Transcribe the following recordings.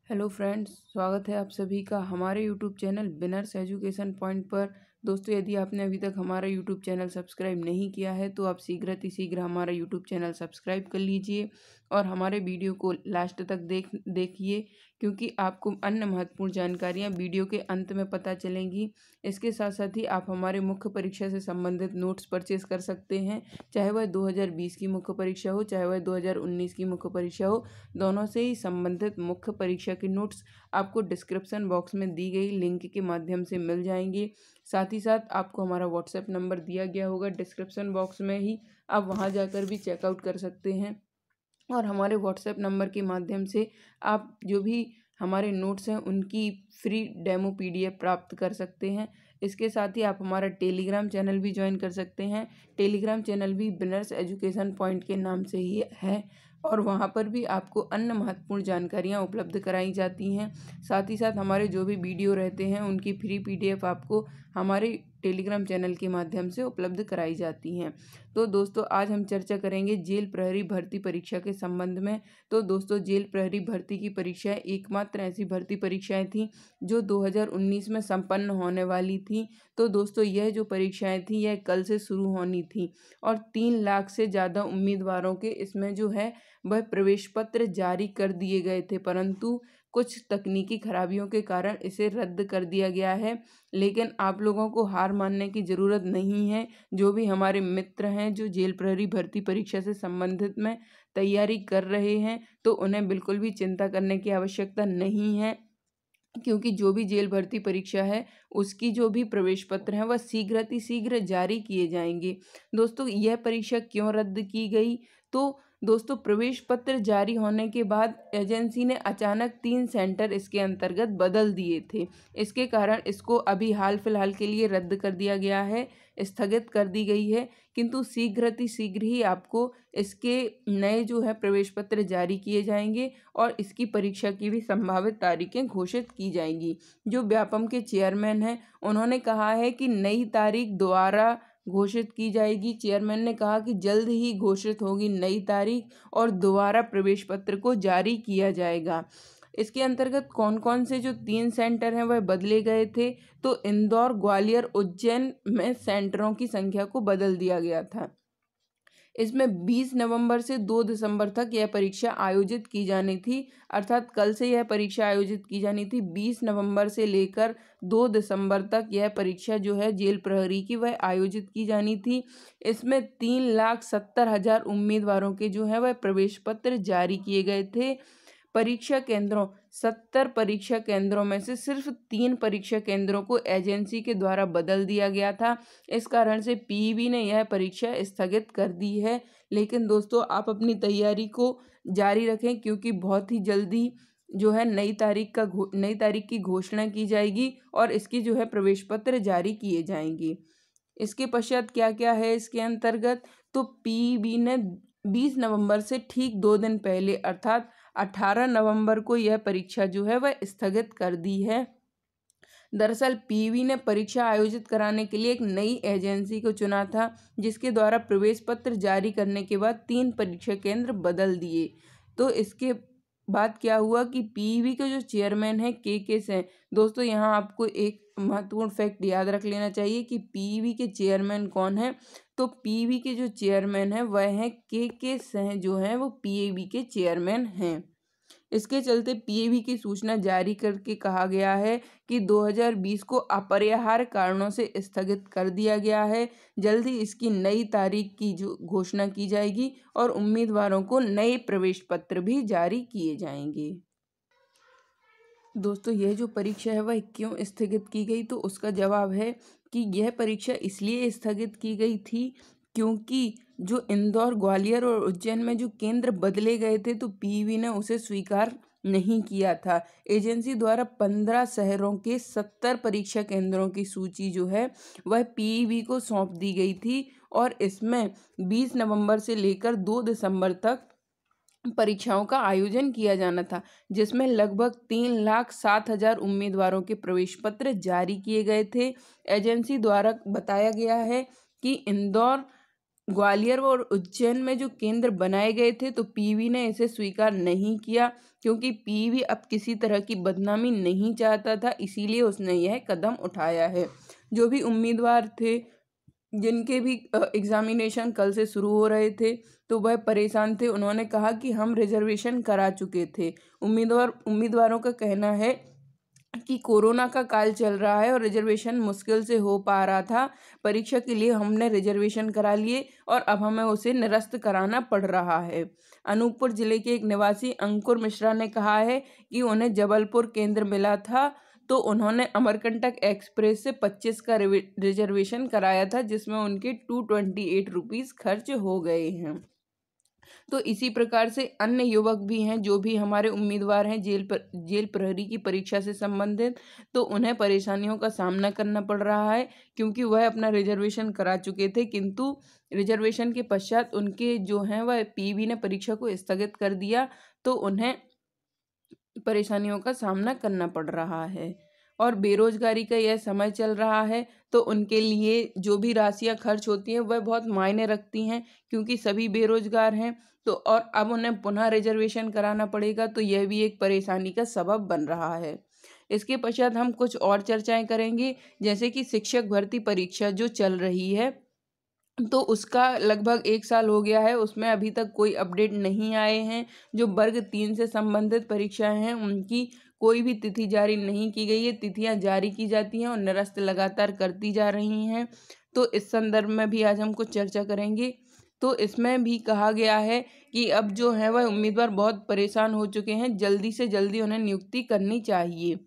Hello friends, स्वागत है आप सभी का हमारे यूट्यूब चैनल बिनर्स एजुकेशन पॉइंट पर। दोस्तों, यदि आपने अभी तक हमारा यूट्यूब चैनल सब्सक्राइब नहीं किया है तो आप शीघ्र हमारा यूट्यूब चैनल सब्सक्राइब कर लीजिए और हमारे वीडियो को लास्ट तक देखिए, क्योंकि आपको अन्य महत्वपूर्ण जानकारियां वीडियो के अंत में पता चलेंगी। इसके साथ साथ ही आप हमारे मुख्य परीक्षा से संबंधित नोट्स परचेज कर सकते हैं, चाहे वह 2020 की मुख्य परीक्षा हो, चाहे वह 2019 की मुख्य परीक्षा हो। दोनों से ही संबंधित मुख्य परीक्षा के नोट्स आपको डिस्क्रिप्शन बॉक्स में दी गई लिंक के माध्यम से मिल जाएंगे। साथ ही साथ आपको हमारा व्हाट्सएप नंबर दिया गया होगा डिस्क्रिप्शन बॉक्स में ही, आप वहां जाकर भी चेकआउट कर सकते हैं और हमारे व्हाट्सएप नंबर के माध्यम से आप जो भी हमारे नोट्स हैं उनकी फ्री डेमो पीडीएफ प्राप्त कर सकते हैं। इसके साथ ही आप हमारा टेलीग्राम चैनल भी ज्वाइन कर सकते हैं। टेलीग्राम चैनल भी बिनर्स एजुकेशन पॉइंट के नाम से ही है और वहाँ पर भी आपको अन्य महत्वपूर्ण जानकारियाँ उपलब्ध कराई जाती हैं। साथ ही साथ हमारे जो भी वीडियो रहते हैं उनकी फ्री पीडीएफ आपको हमारे टेलीग्राम चैनल के माध्यम से उपलब्ध कराई जाती हैं। तो दोस्तों, आज हम चर्चा करेंगे जेल प्रहरी भर्ती परीक्षा के संबंध में। तो दोस्तों, जेल प्रहरी भर्ती की परीक्षाएं एकमात्र ऐसी भर्ती परीक्षाएं थी जो 2019 में संपन्न होने वाली थी। तो दोस्तों, यह जो परीक्षाएं थी यह कल से शुरू होनी थी और 3 लाख से ज़्यादा उम्मीदवारों के इसमें जो है वह प्रवेश पत्र जारी कर दिए गए थे, परंतु कुछ तकनीकी खराबियों के कारण इसे रद्द कर दिया गया है। लेकिन आप लोगों को हार मानने की ज़रूरत नहीं है। जो भी हमारे मित्र हैं जो जेल प्रहरी भर्ती परीक्षा से संबंधित में तैयारी कर रहे हैं, तो उन्हें बिल्कुल भी चिंता करने की आवश्यकता नहीं है, क्योंकि जो भी जेल भर्ती परीक्षा है उसकी जो भी प्रवेश पत्र हैं वह शीघ्र जारी किए जाएंगे। दोस्तों, यह परीक्षा क्यों रद्द की गई? तो दोस्तों, प्रवेश पत्र जारी होने के बाद एजेंसी ने अचानक 3 सेंटर इसके अंतर्गत बदल दिए थे। इसके कारण इसको अभी हाल फिलहाल के लिए रद्द कर दिया गया है, स्थगित कर दी गई है। किंतु शीघ्र ही आपको इसके नए जो है प्रवेश पत्र जारी किए जाएंगे और इसकी परीक्षा की भी संभावित तारीखें घोषित की जाएंगी। जो व्यापम के चेयरमैन हैं उन्होंने कहा है कि नई तारीख दोबारा घोषित की जाएगी। चेयरमैन ने कहा कि जल्द ही घोषित होगी नई तारीख और दोबारा प्रवेश पत्र को जारी किया जाएगा। इसके अंतर्गत कौन कौन से जो 3 सेंटर हैं वह बदले गए थे? तो इंदौर, ग्वालियर, उज्जैन में सेंटरों की संख्या को बदल दिया गया था। इसमें 20 नवंबर से 2 दिसंबर तक यह परीक्षा आयोजित की जानी थी, अर्थात कल से यह परीक्षा आयोजित की जानी थी। 20 नवंबर से लेकर 2 दिसंबर तक यह परीक्षा जो है जेल प्रहरी की वह आयोजित की जानी थी। इसमें 3,70,000 उम्मीदवारों के जो है वह प्रवेश पत्र जारी किए गए थे। परीक्षा केंद्रों 70 परीक्षा केंद्रों में से सिर्फ 3 परीक्षा केंद्रों को एजेंसी के द्वारा बदल दिया गया था। इस कारण से पीईबी ने यह परीक्षा स्थगित कर दी है। लेकिन दोस्तों, आप अपनी तैयारी को जारी रखें, क्योंकि बहुत ही जल्दी जो है नई तारीख की घोषणा की जाएगी और इसकी जो है प्रवेश पत्र जारी किए जाएंगे। इसके पश्चात क्या क्या है इसके अंतर्गत? तो पीईबी ने 20 नवंबर से ठीक 2 दिन पहले अर्थात 18 नवंबर को यह परीक्षा जो है वह स्थगित कर दी है। दरअसल पीईबी ने परीक्षा आयोजित कराने के लिए एक नई एजेंसी को चुना था, जिसके द्वारा प्रवेश पत्र जारी करने के बाद 3 परीक्षा केंद्र बदल दिए। तो इसके बाद क्या हुआ कि पीईबी के जो चेयरमैन है के सेन, दोस्तों यहाँ आपको एक महत्वपूर्ण फैक्ट याद रख लेना चाहिए कि पीईबी के चेयरमैन कौन है। तो पीईबी के जो चेयरमैन है वह है के सेन, जो है वो पीईबी के चेयरमैन हैं। इसके चलते पीएबी की सूचना जारी करके कहा गया है कि 2020 को अपरिहार्य कारणों से स्थगित कर दिया गया है। जल्द ही इसकी नई तारीख की जो घोषणा की जाएगी और उम्मीदवारों को नए प्रवेश पत्र भी जारी किए जाएंगे। दोस्तों, यह जो परीक्षा है वह क्यों स्थगित की गई? तो उसका जवाब है कि यह परीक्षा इसलिए स्थगित की गई थी क्योंकि जो इंदौर, ग्वालियर और उज्जैन में जो केंद्र बदले गए थे तो पीईबी ने उसे स्वीकार नहीं किया था। एजेंसी द्वारा 15 शहरों के 70 परीक्षा केंद्रों की सूची जो है वह पीईबी को सौंप दी गई थी और इसमें 20 नवंबर से लेकर 2 दिसंबर तक परीक्षाओं का आयोजन किया जाना था, जिसमें लगभग 3,07,000 उम्मीदवारों के प्रवेश पत्र जारी किए गए थे। एजेंसी द्वारा बताया गया है कि इंदौर ग्वालियर और उज्जैन में जो केंद्र बनाए गए थे तो पीवी ने इसे स्वीकार नहीं किया, क्योंकि पीवी अब किसी तरह की बदनामी नहीं चाहता था, इसीलिए उसने यह कदम उठाया है। जो भी उम्मीदवार थे जिनके भी एग्जामिनेशन कल से शुरू हो रहे थे तो वह परेशान थे। उन्होंने कहा कि हम रिजर्वेशन करा चुके थे। उम्मीदवारों का कहना है कि कोरोना का काल चल रहा है और रिजर्वेशन मुश्किल से हो पा रहा था। परीक्षा के लिए हमने रिजर्वेशन करा लिए और अब हमें उसे निरस्त कराना पड़ रहा है। अनूपपुर जिले के एक निवासी अंकुर मिश्रा ने कहा है कि उन्हें जबलपुर केंद्र मिला था तो उन्होंने अमरकंटक एक्सप्रेस से 25 का रिजर्वेशन कराया था, जिसमें उनके 228 रुपीज़ खर्च हो गए हैं। तो इसी प्रकार से अन्य युवक भी हैं जो भी हमारे उम्मीदवार हैं जेल प्रहरी की परीक्षा से संबंधित, तो उन्हें परेशानियों का सामना करना पड़ रहा है, क्योंकि वह अपना रिजर्वेशन करा चुके थे, किंतु रिजर्वेशन के पश्चात उनके जो हैं वह पीवी ने परीक्षा को स्थगित कर दिया, तो उन्हें परेशानियों का सामना करना पड़ रहा है। और बेरोजगारी का यह समय चल रहा है तो उनके लिए जो भी राशियां खर्च होती हैं वह बहुत मायने रखती हैं, क्योंकि सभी बेरोजगार हैं। तो और अब उन्हें पुनः रिजर्वेशन कराना पड़ेगा, तो यह भी एक परेशानी का सबब बन रहा है। इसके पश्चात हम कुछ और चर्चाएं करेंगे, जैसे कि शिक्षक भर्ती परीक्षा जो चल रही है तो उसका लगभग 1 साल हो गया है, उसमें अभी तक कोई अपडेट नहीं आए हैं। जो वर्ग 3 से संबंधित परीक्षाएं हैं उनकी कोई भी तिथि जारी नहीं की गई है। तिथियां जारी की जाती हैं और निरस्त लगातार करती जा रही हैं। तो इस संदर्भ में भी आज हम कुछ चर्चा करेंगे। तो इसमें भी कहा गया है कि अब जो है वह उम्मीदवार बहुत परेशान हो चुके हैं, जल्दी से जल्दी उन्हें नियुक्ति करनी चाहिए।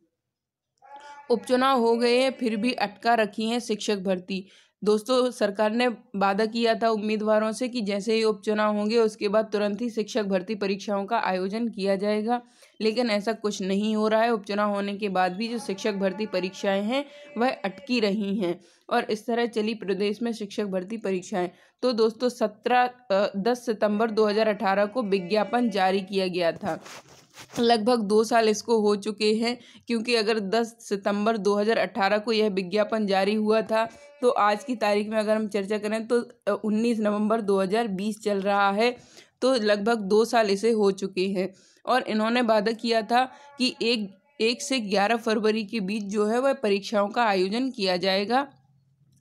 उपचुनाव हो गए हैं फिर भी अटका रखी है शिक्षक भर्ती। दोस्तों, सरकार ने वादा किया था उम्मीदवारों से कि जैसे ही उपचुनाव होंगे उसके बाद तुरंत ही शिक्षक भर्ती परीक्षाओं का आयोजन किया जाएगा, लेकिन ऐसा कुछ नहीं हो रहा है। उपचुनाव होने के बाद भी जो शिक्षक भर्ती परीक्षाएं हैं वह अटकी रही हैं और इस तरह चली प्रदेश में शिक्षक भर्ती परीक्षाएं। तो दोस्तों 10 सितंबर 2018 को विज्ञापन जारी किया गया था। लगभग 2 साल इसको हो चुके हैं, क्योंकि अगर 10 सितंबर 2018 को यह विज्ञापन जारी हुआ था तो आज की तारीख में अगर हम चर्चा करें तो 19 नवंबर 2020 चल रहा है। तो लगभग 2 साल इसे हो चुके हैं और इन्होंने वादा किया था कि 1 से 11 फरवरी के बीच जो है वह परीक्षाओं का आयोजन किया जाएगा,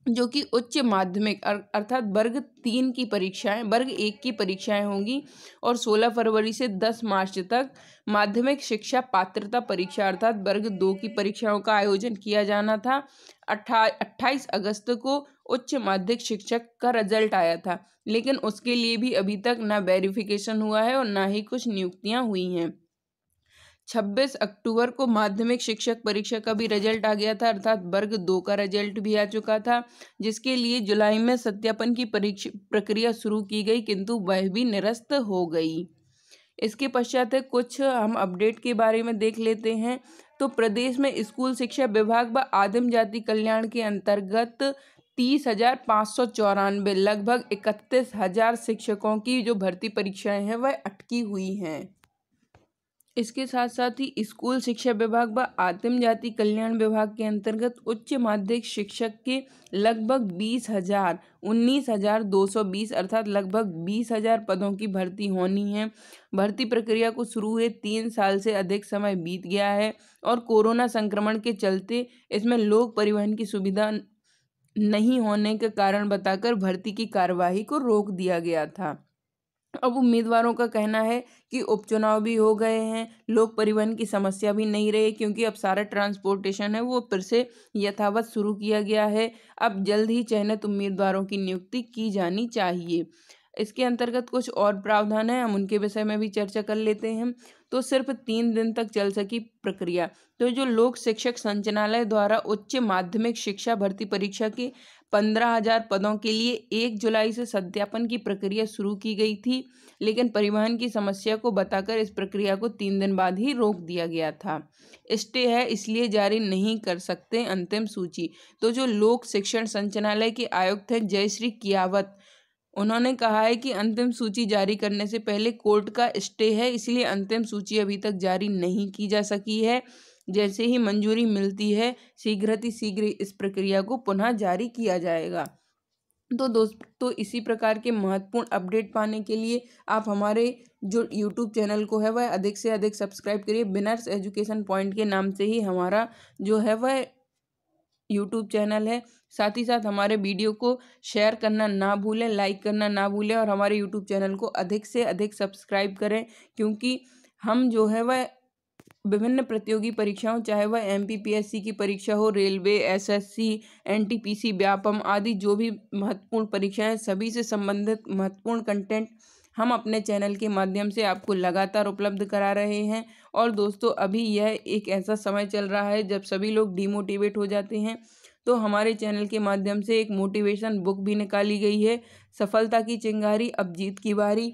जो कि उच्च माध्यमिक अर्थात वर्ग 3 की परीक्षाएं, वर्ग 1 की परीक्षाएं होंगी और 16 फरवरी से 10 मार्च तक माध्यमिक शिक्षा पात्रता परीक्षा अर्थात वर्ग 2 की परीक्षाओं का आयोजन किया जाना था। 28 अगस्त को उच्च माध्यमिक शिक्षक का रिजल्ट आया था, लेकिन उसके लिए भी अभी तक ना वेरिफिकेशन हुआ है और ना ही कुछ नियुक्तियां हुई हैं। 26 अक्टूबर को माध्यमिक शिक्षक परीक्षा का भी रिजल्ट आ गया था, अर्थात वर्ग 2 का रिजल्ट भी आ चुका था, जिसके लिए जुलाई में सत्यापन की प्रक्रिया शुरू की गई, किंतु वह भी निरस्त हो गई। इसके पश्चात कुछ हम अपडेट के बारे में देख लेते हैं। तो प्रदेश में स्कूल शिक्षा विभाग व आदिम जाति कल्याण के अंतर्गत 30,594 लगभग 31,000 शिक्षकों की जो भर्ती परीक्षाएं हैं वह अटकी हुई हैं। इसके साथ साथ ही स्कूल शिक्षा विभाग व आदिम जाति कल्याण विभाग के अंतर्गत उच्च माध्यमिक शिक्षक के लगभग 19,220 अर्थात लगभग 20,000 पदों की भर्ती होनी है। भर्ती प्रक्रिया को शुरू हुए 3 साल से अधिक समय बीत गया है और कोरोना संक्रमण के चलते इसमें लोक परिवहन की सुविधा नहीं होने के कारण बताकर भर्ती की कार्यवाही को रोक दिया गया था। अब उम्मीदवारों का कहना है कि उपचुनाव भी हो गए हैं, लोक परिवहन की समस्या भी नहीं रही, क्योंकि अब सारा ट्रांसपोर्टेशन है वो फिर से यथावत शुरू किया गया है। अब जल्द ही चयनित उम्मीदवारों की नियुक्ति की जानी चाहिए। इसके अंतर्गत कुछ और प्रावधान है, हम उनके विषय में भी चर्चा कर लेते हैं। तो सिर्फ 3 दिन तक चल सकी प्रक्रिया। तो जो लोक शिक्षक संचालनालय द्वारा उच्च माध्यमिक शिक्षा भर्ती परीक्षा के 15,000 पदों के लिए 1 जुलाई से सत्यापन की प्रक्रिया शुरू की गई थी, लेकिन परिवहन की समस्या को बताकर इस प्रक्रिया को 3 दिन बाद ही रोक दिया गया था। स्टे है इसलिए जारी नहीं कर सकते अंतिम सूची। तो जो लोक शिक्षण संचालनालय के आयुक्त हैं जयश्री कियावत, उन्होंने कहा है कि अंतिम सूची जारी करने से पहले कोर्ट का स्टे है, इसलिए अंतिम सूची अभी तक जारी नहीं की जा सकी है। जैसे ही मंजूरी मिलती है शीघ्र इस प्रक्रिया को पुनः जारी किया जाएगा। तो दोस्तों इसी प्रकार के महत्वपूर्ण अपडेट पाने के लिए आप हमारे जो यूट्यूब चैनल को है वह अधिक से अधिक सब्सक्राइब करिए। बिनर्स एजुकेशन पॉइंट के नाम से ही हमारा जो है वह यूट्यूब चैनल है। साथ ही साथ हमारे वीडियो को शेयर करना ना भूलें, लाइक करना ना भूलें और हमारे यूट्यूब चैनल को अधिक से अधिक सब्सक्राइब करें, क्योंकि हम जो है वह विभिन्न प्रतियोगी परीक्षाओं, चाहे वह एमपीपीएससी की परीक्षा हो, रेलवे, एसएससी, एनटीपीसी, व्यापम आदि जो भी महत्वपूर्ण परीक्षाएं, सभी से संबंधित महत्वपूर्ण कंटेंट हम अपने चैनल के माध्यम से आपको लगातार उपलब्ध करा रहे हैं। और दोस्तों अभी यह एक ऐसा समय चल रहा है जब सभी लोग डिमोटिवेट हो जाते हैं, तो हमारे चैनल के माध्यम से एक मोटिवेशन बुक भी निकाली गई है, सफलता की चिंगारी अब जीत की बारी।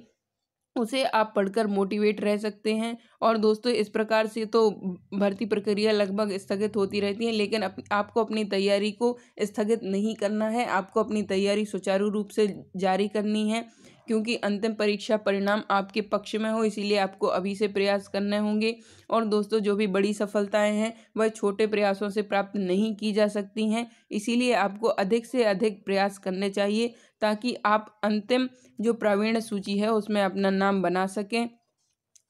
उसे आप पढ़कर मोटिवेट रह सकते हैं। और दोस्तों इस प्रकार से तो भर्ती प्रक्रिया लगभग स्थगित होती रहती है, लेकिन आपको अपनी तैयारी को स्थगित नहीं करना है, आपको अपनी तैयारी सुचारू रूप से जारी करनी है, क्योंकि अंतिम परीक्षा परिणाम आपके पक्ष में हो, इसीलिए आपको अभी से प्रयास करने होंगे। और दोस्तों जो भी बड़ी सफलताएं हैं वह छोटे प्रयासों से प्राप्त नहीं की जा सकती हैं, इसीलिए आपको अधिक से अधिक प्रयास करने चाहिए ताकि आप अंतिम जो प्रावीण्य सूची है उसमें अपना नाम बना सकें।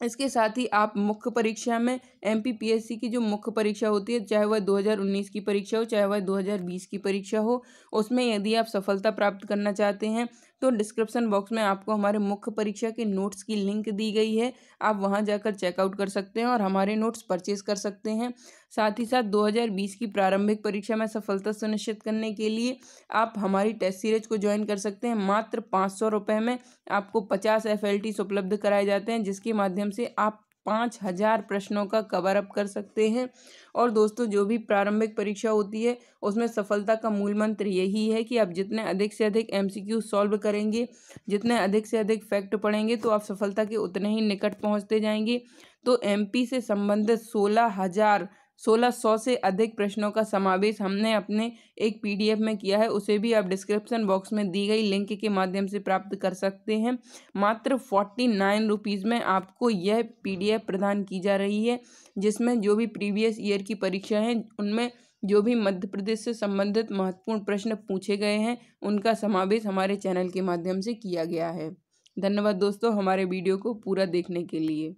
इसके साथ ही आप मुख्य परीक्षा में एमपीपीएससी की जो मुख्य परीक्षा होती है, चाहे वह 2019 की परीक्षा हो, चाहे वह 2020 की परीक्षा हो, उसमें यदि आप सफलता प्राप्त करना चाहते हैं तो डिस्क्रिप्शन बॉक्स में आपको हमारे मुख्य परीक्षा के नोट्स की लिंक दी गई है, आप वहां जाकर चेकआउट कर सकते हैं और हमारे नोट्स परचेज कर सकते हैं। साथ ही साथ 2020 की प्रारंभिक परीक्षा में सफलता सुनिश्चित करने के लिए आप हमारी टेस्ट सीरीज को ज्वाइन कर सकते हैं। मात्र 500 रुपये में आपको 50 FLTs उपलब्ध कराए जाते हैं, जिसके माध्यम से आप 5000 प्रश्नों का कवर अप कर सकते हैं। और दोस्तों जो भी प्रारंभिक परीक्षा होती है उसमें सफलता का मूल मंत्र यही है कि आप जितने अधिक से अधिक MCQ सॉल्व करेंगे, जितने अधिक से अधिक फैक्ट पढ़ेंगे, तो आप सफलता के उतने ही निकट पहुंचते जाएंगे। तो MP से संबंधित 1600 से अधिक प्रश्नों का समावेश हमने अपने एक PDF में किया है, उसे भी आप डिस्क्रिप्शन बॉक्स में दी गई लिंक के माध्यम से प्राप्त कर सकते हैं। मात्र 49 रुपीज़ में आपको यह PDF प्रदान की जा रही है, जिसमें जो भी प्रीवियस ईयर की परीक्षा हैं उनमें जो भी मध्य प्रदेश से संबंधित महत्वपूर्ण प्रश्न पूछे गए हैं उनका समावेश हमारे चैनल के माध्यम से किया गया है। धन्यवाद दोस्तों हमारे वीडियो को पूरा देखने के लिए।